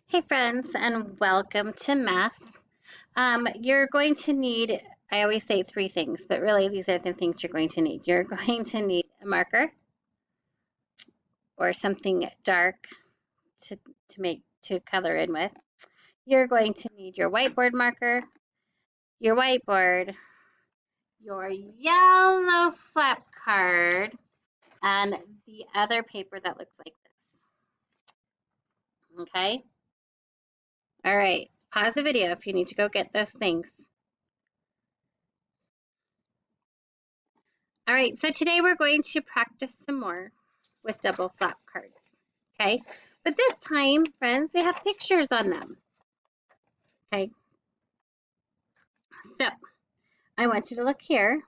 Hey friends, and welcome to math. You're going to need, I always say three things, but really these are the things you're going to need. You're going to need a marker or something dark to, to color in with. You're going to need your whiteboard marker, your whiteboard, your yellow flap card, and the other paper that looks like this. Okay? All right. Pause the video if you need to go get those things. All right, so today we're going to practice some more with double flap cards, okay? But this time, friends, they have pictures on them, okay? So I want you to look here.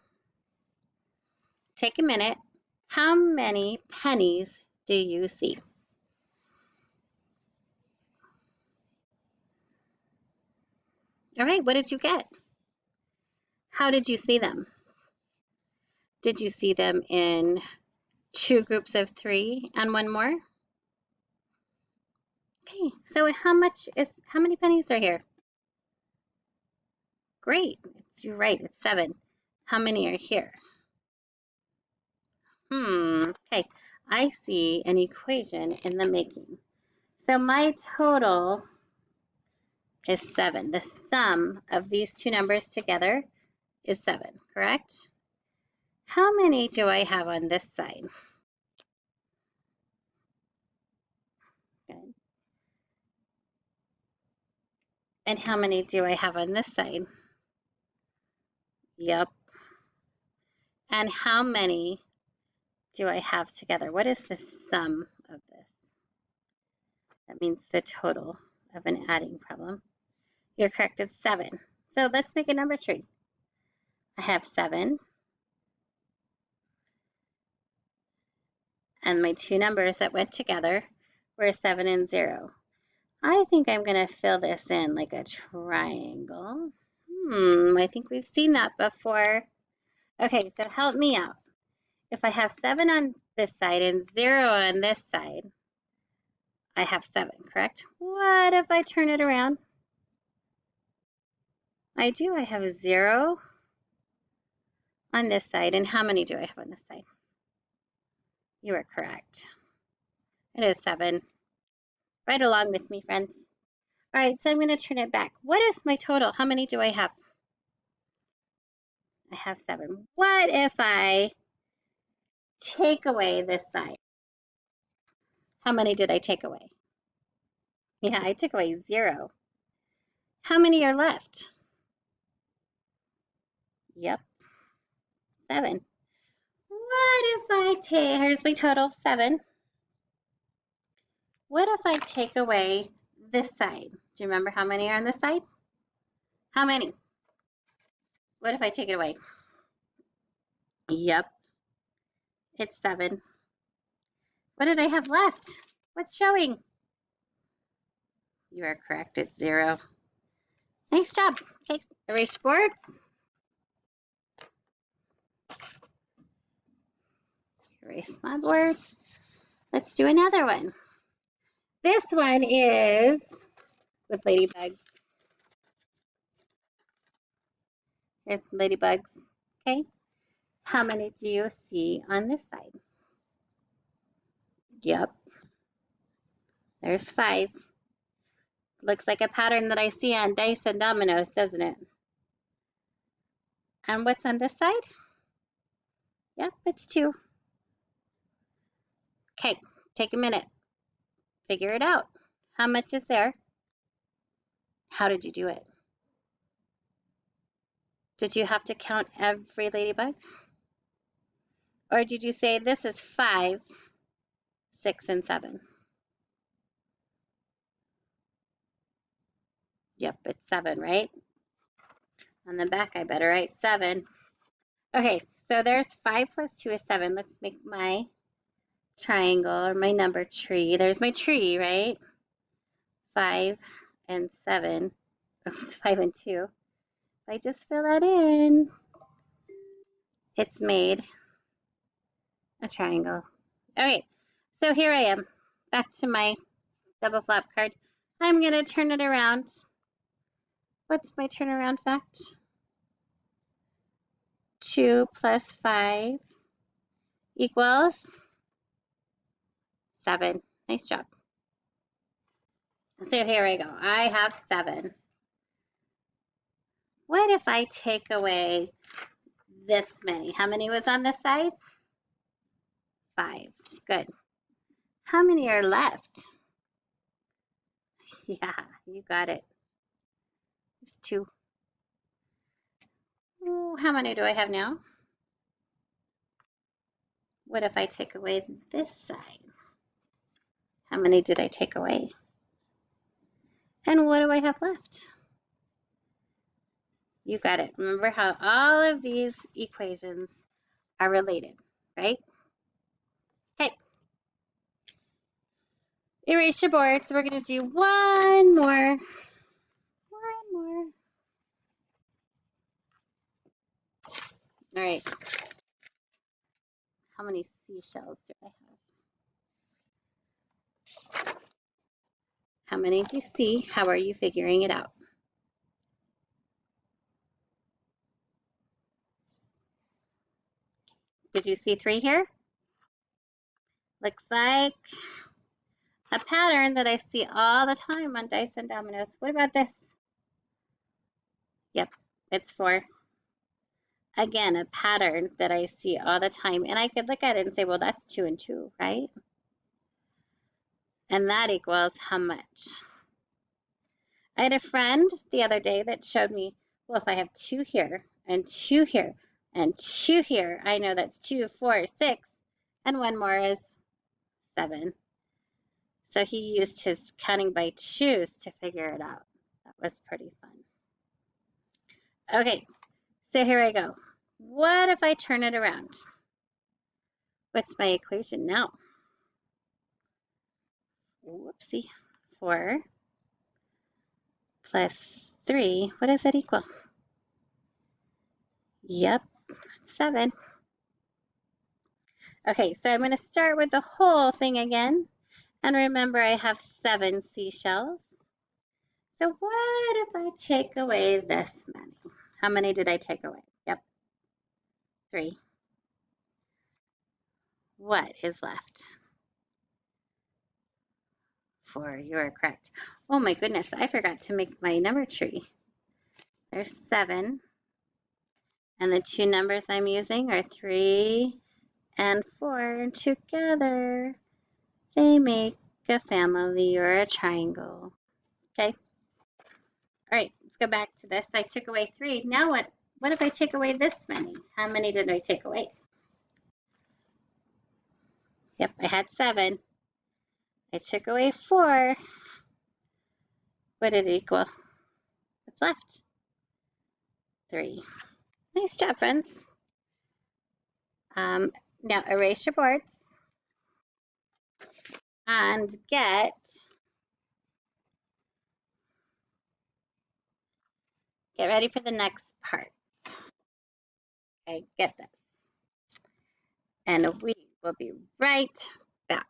Take a minute. How many pennies do you see? All right, what did you get? How did you see them? Did you see them in two groups of three and one more? Okay, so how many pennies are here? Great, you're right, it's 7. How many are here? Okay, I see an equation in the making. So my total is 7. The sum of these two numbers together is 7, correct? How many do I have on this side? Good. And how many do I have on this side? Yep. And how many do I have together? What is the sum of this? That means the total of an adding problem. You're correct, it's 7. So let's make a number tree. I have 7. And my two numbers that went together were 7 and 0. I think I'm going to fill this in like a triangle. I think we've seen that before. Okay, so help me out. If I have 7 on this side and 0 on this side, I have 7, correct? What if I turn it around? I do. I have 0 on this side. And how many do I have on this side? You are correct. It is 7. Right along with me, friends. All right, so I'm going to turn it back. What is my total? How many do I have? I have 7. What if I take away this side? How many did I take away? Yeah, I took away 0. How many are left? Yep, 7. What if I take, here's my total, 7. What if I take away this side? Do you remember how many are on this side? How many? What if I take it away? Yep, it's 7. What did I have left? What's showing? You are correct, it's 0. Nice job. Okay, erase boards. Erase my board. Let's do another one. This one is with ladybugs. Here's ladybugs. Okay. How many do you see on this side? Yep. There's 5. Looks like a pattern that I see on dice and dominoes, doesn't it? And what's on this side? Yep, it's 2. Okay, take a minute. Figure it out. How much is there? How did you do it? Did you have to count every ladybug? Or did you say this is 5, 6, and 7? Yep, it's 7, right? On the back, I better write 7. Okay, so there's 5 plus 2 is 7. Let's make my triangle or my number tree. There's my tree, right? 5 and 7. Oops, 5 and 2. If I just fill that in, it's made a triangle. All right, so here I am. Back to my double flap card. I'm going to turn it around. What's my turnaround fact? 2 plus 5 equals 7. Nice job. So here we go. I have 7. What if I take away this many? How many was on this side? 5. Good. How many are left? Yeah, you got it. There's 2. Ooh, how many do I have now? What if I take away this side? How many did I take away? And what do I have left? You got it. Remember how all of these equations are related, right? Okay. Erase your boards. We're going to do one more. One more. All right. How many seashells do I have? How many do you see? How are you figuring it out? Did you see 3 here? Looks like a pattern that I see all the time on dice and dominoes. What about this? Yep, it's 4. Again, a pattern that I see all the time. And I could look at it and say, well, that's 2 and 2, right? And that equals how much? I had a friend the other day that showed me, well, if I have 2 here and 2 here and 2 here, I know that's 2, 4, 6, and 1 more is 7. So he used his counting by 2s to figure it out. That was pretty fun. Okay, so here I go. What if I turn it around? What's my equation now? Whoopsie. 4 plus 3, what does that equal? Yep, 7. Okay, so I'm going to start with the whole thing again. And remember, I have 7 seashells. So what if I take away this many? How many did I take away? Yep, 3. What is left? 4, you are correct. Oh my goodness, I forgot to make my number tree. There's 7. And the 2 numbers I'm using are 3 and 4. And together, they make a family or a triangle. Okay. All right, let's go back to this. I took away 3. Now what? What if I take away this many? How many did I take away? Yep, I had 7. I took away 4. What did it equal? What's left? 3. Nice job, friends. Now erase your boards and get ready for the next part. Okay, get this. And we will be right back.